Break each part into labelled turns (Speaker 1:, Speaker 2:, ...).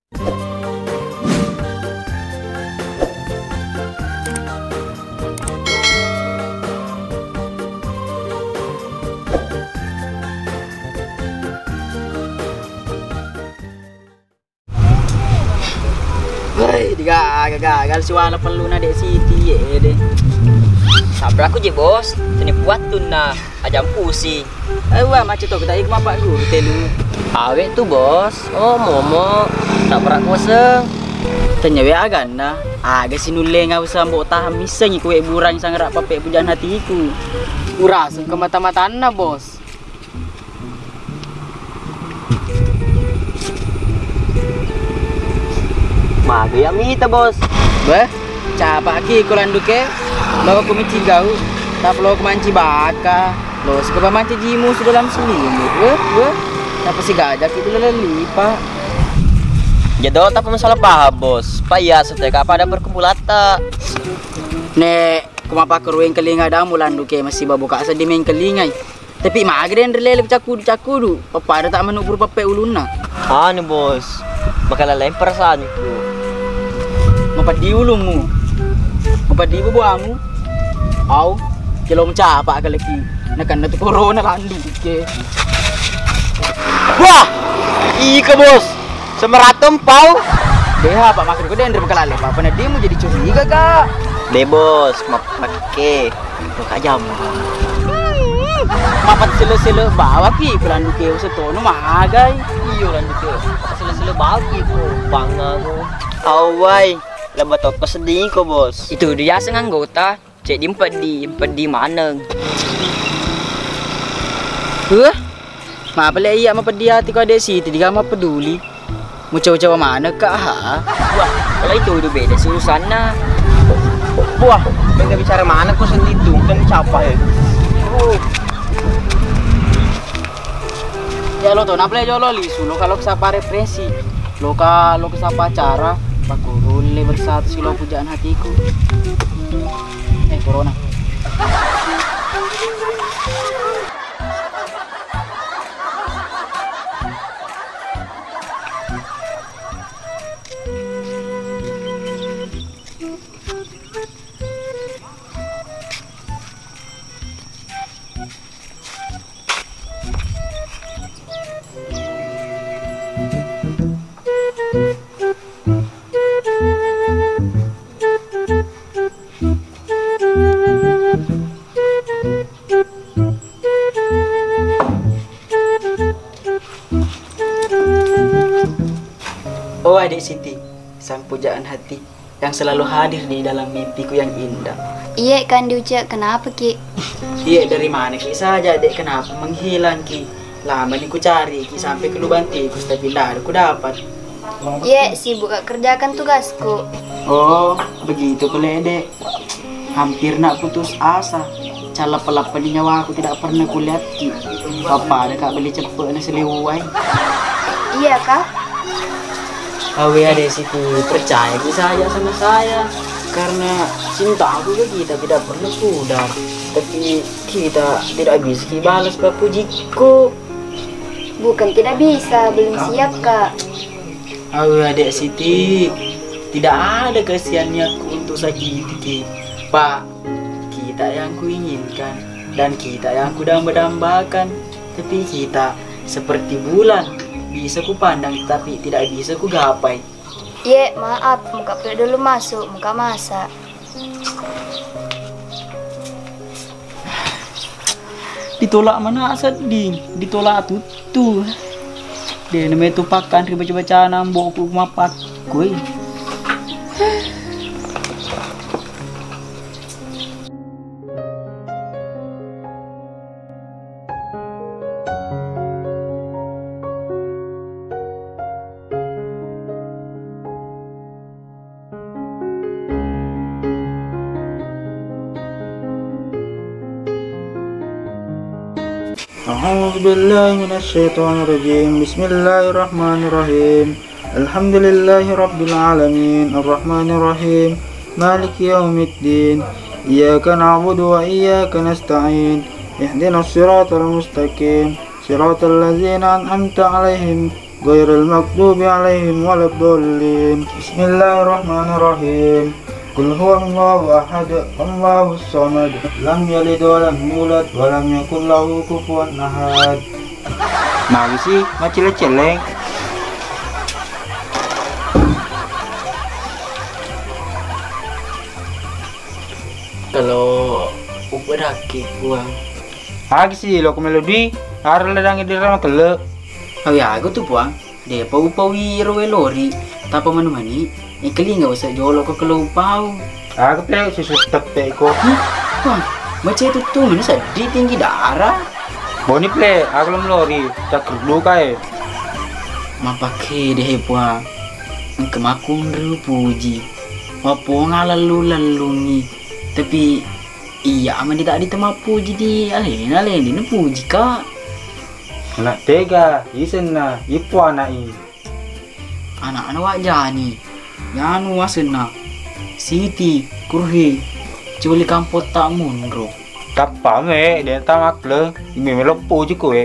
Speaker 1: Hei, gagal suara perlu na dek Siti ye deh.
Speaker 2: Sabar aku je bos, tani buat tu na ajam pusi.
Speaker 1: Wah macam tu kita ikut bapak guru telu.
Speaker 2: Awet tu bos, oh momo, tak pernah kuasa.
Speaker 1: Tanya we agan na. Aga sinule ngau sambo taham misalnya kue burang sang rak papek pujan hatiku. Uras ke mata-mataan na bos.
Speaker 2: Maga ya mita bos.
Speaker 1: Bah, capa ki kulan duke. Bawa kumici gau. Tak perlu kemanci baka. Lo sekapa manci jimu sudah dalam selimut. Wah. Apa sih gajak itu leli pak.
Speaker 2: Jadol tak masalah paham bos. Payah setelah pada perkumpulata.
Speaker 1: Nek, kumapa keruing kelinga dah mulan duke masih babuka sedimen kelingai. Tapi magren relele cakudu. Papa ada tak menubur pape uluna.
Speaker 2: Anu bos. Bakal lain perasaan itu.
Speaker 1: Mapadi ulungmu. Mapadi buamu. Au, jelom capa kalaki. Nakan natu corona landu ke.
Speaker 2: Wah! Ika bos. Semeratum pau.
Speaker 1: Deha pak makan ko den bakal ale pak. Pana dia mau jadi curiga kak.
Speaker 2: Deh bos, mapake. Buka jam.
Speaker 1: Mapat sele-sele bawa ki pelan duke usetono magai.
Speaker 2: Iyo lan itu. Sila-sila bagi ko. Pangamu. Awai. Lebat apa sedih ko bos.
Speaker 1: Itu dia senganggota. Cek di mana? Mapa le iya mapedi hati ko ada Siti di kamar peduli. Mau coba mana kak ha?
Speaker 2: Wah, kalau itu udah beda sih urusannya. Wah, enggak bicara mana kok sendiri tuh kan dicapai.
Speaker 1: Ya lo tuh naple jolo lisu lo kalau kesapa represi. Lo kesapa acara pakurule bersatu silo pujaan hatiku. Corona. Oh adik Siti, sang pujaan hati yang selalu hadir di dalam mimpiku yang indah.
Speaker 3: Iya kan diucap kenapa Ki?
Speaker 1: Iya dari mana Ki saja adik kenapa menghilang Ki? Lama nih ku cari Ki sampai ke lubang tikus tapi tidak aku dapat.
Speaker 3: Iya sibuk kerjakan tugasku.
Speaker 1: Oh begitu kuledek. Hampir nak putus asa. Cala pelapa di nyawa aku tidak pernah kulihat Ki. Papa ada kak beli cepet na seliwai.
Speaker 3: Iya kah?
Speaker 1: Awe adik Siti percaya Ki saja sama saya. Karena cinta aku ke kita tidak pernah pudar. Tapi kita tidak bisa Ki balas pujiku.
Speaker 3: Bukan tidak bisa, belum siap kak.
Speaker 1: Awe adik Siti, tidak ada kesiannya aku untuk sakiti Ki. Pak, kita yang kuinginkan dan kita yang kudamba-dambakan. Tapi kita seperti bulan, bisa ku pandang tapi tidak bisa ku gapai.
Speaker 3: Iya maaf, muka perut dulu masuk, muka masak.
Speaker 1: Ditolak mana sedih, ditolak tutu. Dia namanya tupakan baca-baca nambok ku mapak gue.
Speaker 4: أعوذ بالله من الشيطان الرجيم بسم الله الرحمن الرحيم الحمد لله رب العالمين الرحمن الرحيم مالك يوم الدين إياك نعبد وإياك نستعين اهدنا الصراط المستقيم صراط الذين أنعمت عليهم ghairil maghdubi 'alaihim waladdallin. Bismillahirrahmanirrahim. Qul huwallahu ahad, Allahus samad, lam yalid wa lam yulad wa lam yakul lahu kufuwan ahad. Nah, sih macile-celeng.
Speaker 1: Kalau uperake buang.
Speaker 4: Agi sih lo melodi, arah ledang di ramah kelak.
Speaker 1: Oh ya, aku tuh buang. Dia pau-pawi rowe lori. Tapa mani-mani. Ikali nggak usah jolo ke kalau pau.
Speaker 4: Aku teh susu tepe ko.
Speaker 1: Buang, macam itu tuh mana sedih tinggi darah.
Speaker 4: Boni ple, aku lem lori, tak dulu kai.
Speaker 1: Mapake deh buang. Kemakung ru puji. Mapo ngalalu-lalu ni. Tapi iya aman dia tak ditema puji di alen puji kak.
Speaker 4: Anak tega, isen na, ipu anak ini.
Speaker 1: Anak-anak wajah ni. Yanu wasena. Siti, kurhi. Culi kampot tak munro.
Speaker 4: Tapa me, dia tamak le, ini melok puji kowe.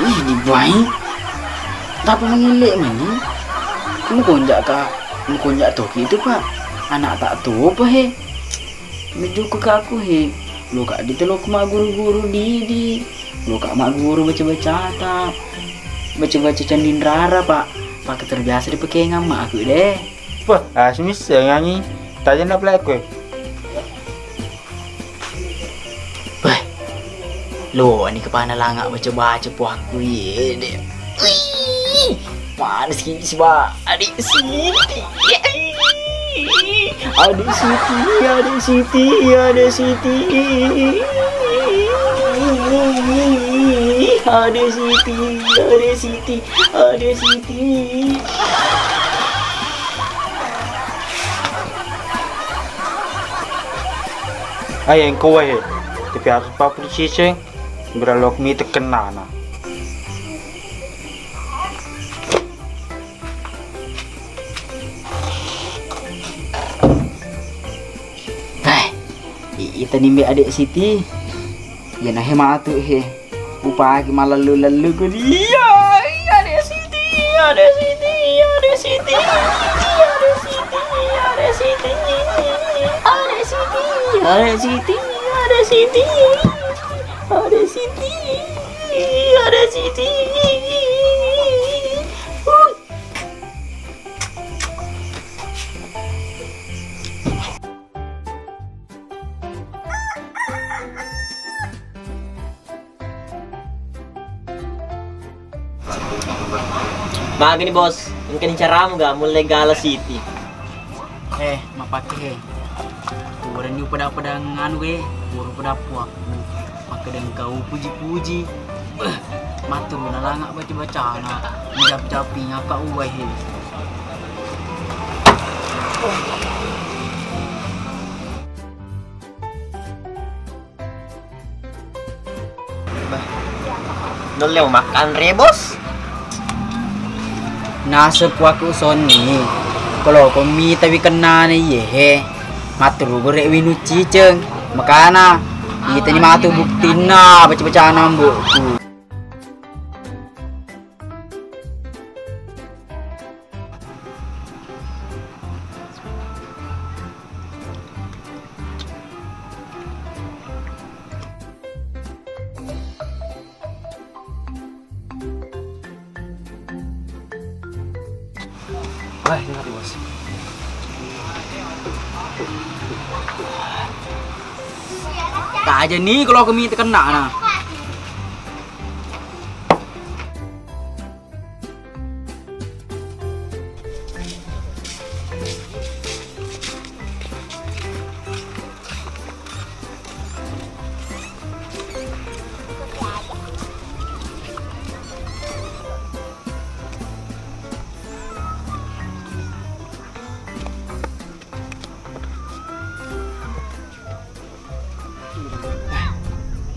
Speaker 1: Ih, dibuai. Tapi mengilik mani. Kamu konjak kak. Kamu konjak toki itu pak. Anak tak tahu apa he. Mejuk ke aku he. Lu kak ditelok mak guru-guru didi. Lu kak mak guru baca-baca tak. Baca-baca candin rara pak. Pakai terbiasa dipakai ngama aku deh.
Speaker 4: Wah, asmis nyanyi. Tanya nak pelak kowe.
Speaker 1: Bah. Lo ni kepana langak baca-baca puak aku ye deh. Wih. Mana sikit sebab adik Siti. Adik Siti, adik Siti, adik Siti. Adik Siti, adik Siti, adik Siti.
Speaker 4: Ayang kowe he. Tapi harus papri cicing. Beralok mi tekenana.
Speaker 1: Ita nimbe adik Siti. Ya nah hemat tu he. Upagi malalu-lalu ko dia. Adik Siti, adik Siti, adik Siti. Adik Siti, adik Siti. Adik Siti, adik Siti, adik Siti. Adik Siti, adik Siti.
Speaker 2: Nah gini bos, ini caramu gak mulai gala Siti.
Speaker 1: Mapake he. Kurang ni pada nganu he. Kurang pada puak. Maka dan kau puji-puji. Matur na langak baca-baca na. Menjap-japi ngaka uai he.
Speaker 2: Nolnya mau makan re bos.
Speaker 1: Nasa puak uson ni. Kalau kami tapi kena ni ye he. Matur gorek winu ciceng. Makana kita ni matu bukti na baca-baca nambuku.
Speaker 2: Wah, ingat bos.
Speaker 1: Tak aja ni kalau kami terkena nah.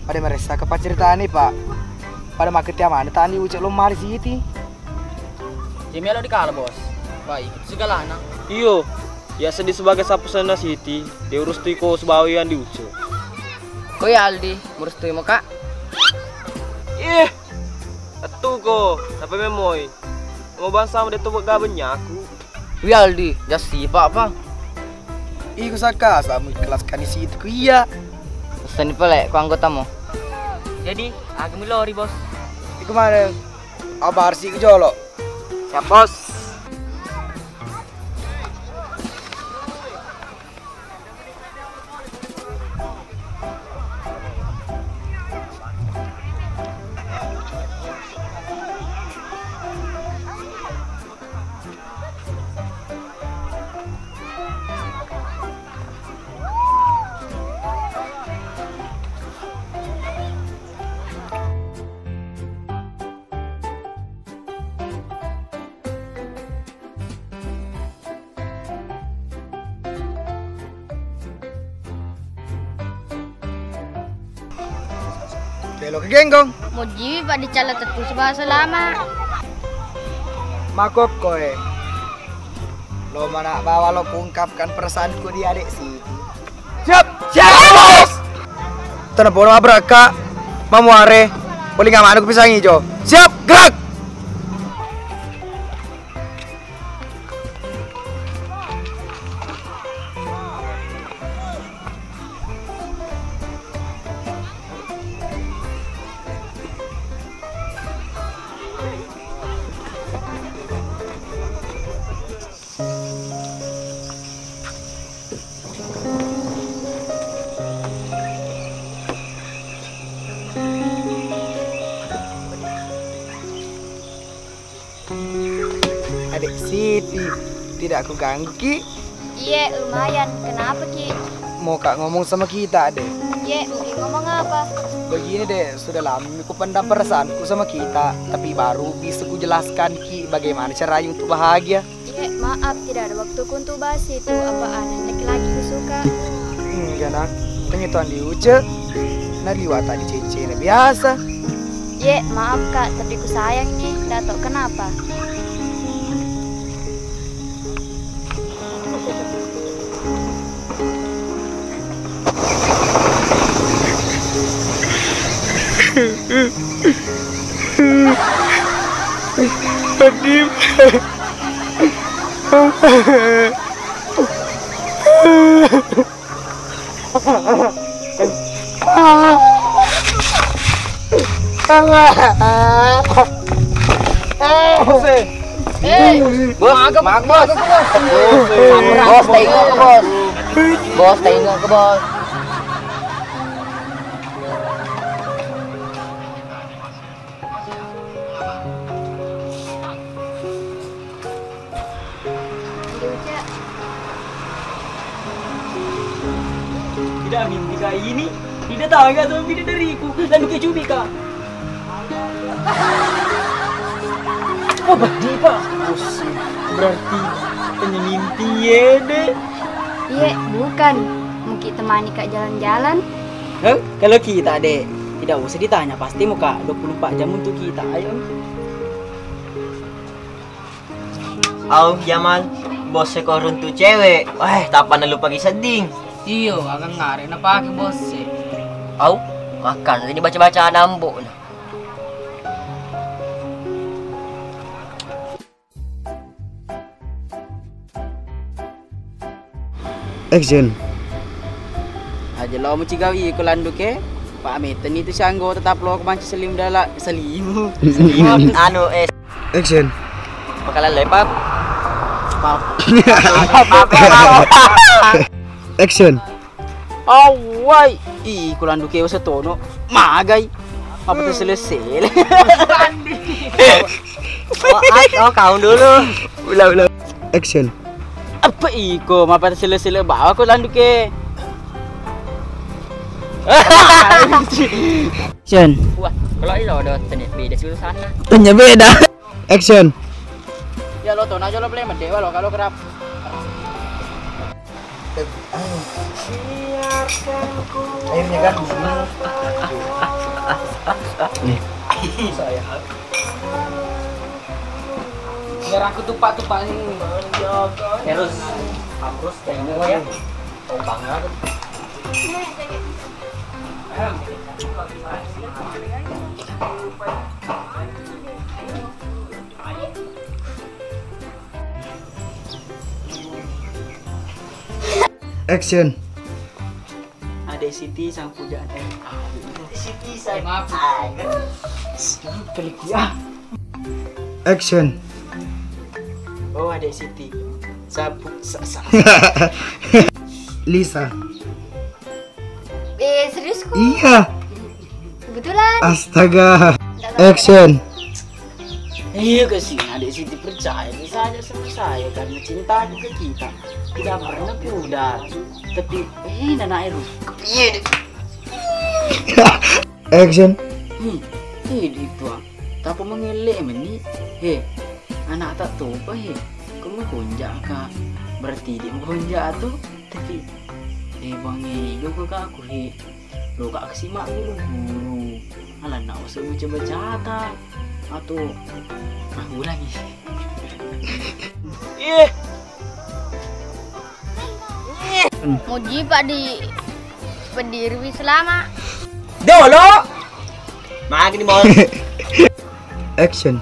Speaker 5: Pada merasa kepa cerita ni pak. Pada maket yang mana tani ucap lo mari Siti.
Speaker 1: Jemelo di kala bos. Baik, segala anak.
Speaker 2: Iyo, ya sedih sebagai sapusana Siti. Dia urus tiko sebawian diucap.
Speaker 5: Kau ya Aldi, merestui muka.
Speaker 2: Ih, itu ko, tapi memoy. Mau bangsa mo dito gabanya aku.
Speaker 6: Wi Aldi, jasi pak apa?
Speaker 5: Iku saka sama kelas kanisi itu ku iya.
Speaker 6: Pesan pelek ku anggota mo.
Speaker 1: Jadi, aku milori bos.
Speaker 5: Iku mana? Apa harus iku jolo?
Speaker 2: Siap bos.
Speaker 5: Belok ke genggong.
Speaker 3: Mau jiwi pak dicala tetus bahasa lama.
Speaker 5: Makok koe. Lo mana bawa lo ungkapkan perasaanku di adik sih. Siap, siap bos. Tanah bono abraka, mamuare, boleh nggak mana aku pisang hijau. Siap, gerak. Adik Siti, tidak aku ganggu Ki.
Speaker 3: Iya lumayan. Kenapa Ki?
Speaker 5: Mau kak ngomong sama kita deh.
Speaker 3: Iya mungkin ngomong apa?
Speaker 5: Begini deh, sudah lama aku pendam perasaanku sama kita, tapi baru bisa ku jelaskan Ki bagaimana caranya untuk bahagia.
Speaker 3: Iya maaf tidak ada waktuku untuk bahas itu. Apaan laki-laki ku suka?
Speaker 5: Enggak nak, ternyata di uce, naliwat tadi cece biasa.
Speaker 3: Iya maaf kak, tapi ku sayang nih. Nggak tahu kenapa.
Speaker 6: Bos, mak bos. Bos, tengok ke bos. Bos, tengok ke bos.
Speaker 1: Tidak mimpi kak ini. Tidak tahu nggak sama bida dariku. Lalu kecubi kak. Oh badi pak. Pusing. Berarti hanya mimpi ya deh.
Speaker 3: Iya bukan. Mungkin temani kak jalan-jalan.
Speaker 1: Kalau kita deh tidak usah ditanya, pasti muka 24 jam untuk kita. Ayo.
Speaker 2: Au, Jamal. Bos sekor untuk cewek. Wah, tapan lu pagi seding.
Speaker 6: Iyo, agak ngare na pake bos.
Speaker 2: Au, makan. Ini baca-baca nambo.
Speaker 5: Action.
Speaker 1: Aja lo mencigawi ko landu ke. Pak Meten itu sanggo tetap lo kemanci selim dala selimu.
Speaker 2: Anu
Speaker 5: Action.
Speaker 2: bakalan lepak.
Speaker 5: Action.
Speaker 1: Awai, ko landu ke sa tono. Magay. Apa tuh selesai?
Speaker 2: Oh, kau dulu.
Speaker 5: Ulang. Action.
Speaker 1: Apa iko? Mapa selesai bawa ko landu ke. Action.
Speaker 6: Wah, kalau itu udah beda sih sana.
Speaker 5: Tanya beda. Action.
Speaker 1: Ya lo tono aja lo play mendewa lo kalau kerap.
Speaker 5: Akhirnya kan.
Speaker 1: Biar aku tupak-tupak ini. Terus tengok ya. Oh banget.
Speaker 5: Action.
Speaker 1: Adek Siti sang pujaan.
Speaker 2: Siti saya.
Speaker 1: Maaf. Pelik ya.
Speaker 5: Action.
Speaker 1: Oh, Adek Siti. Sapu
Speaker 5: Lisa.
Speaker 3: Serius kok?
Speaker 5: Iya.
Speaker 3: Kebetulan.
Speaker 5: Astaga. Action.
Speaker 1: Iya kesini Adek Siti percaya saja sama saya karena cinta ke kita tidak pernah pudar. Tapi nana Eru kepiye deh.
Speaker 5: Action.
Speaker 1: Itu tak mengelak meni. Anak tak tahu apa kamu konjak kak. Berarti dia konjak tuh tapi bang juga kak aku lo kak kesimak dulu guru. Alah nak usah baca tak atau aku lagi.
Speaker 3: Muji Pak di pendiri selama.
Speaker 2: Dolo. Makin mau.
Speaker 5: Action.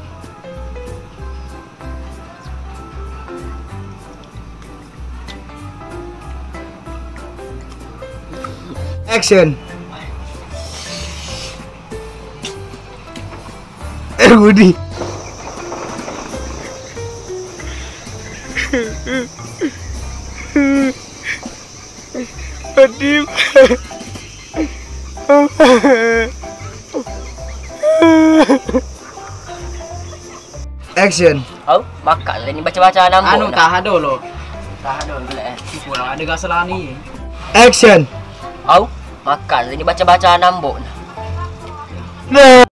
Speaker 5: Action. Budi. Adim. Action.
Speaker 2: Oh, maka ini baca-baca nambah.
Speaker 1: Anu tahan dulu. Pulang ada gak selani.
Speaker 5: Action.
Speaker 2: Oh, maka ini baca-baca nambah.
Speaker 5: Nah.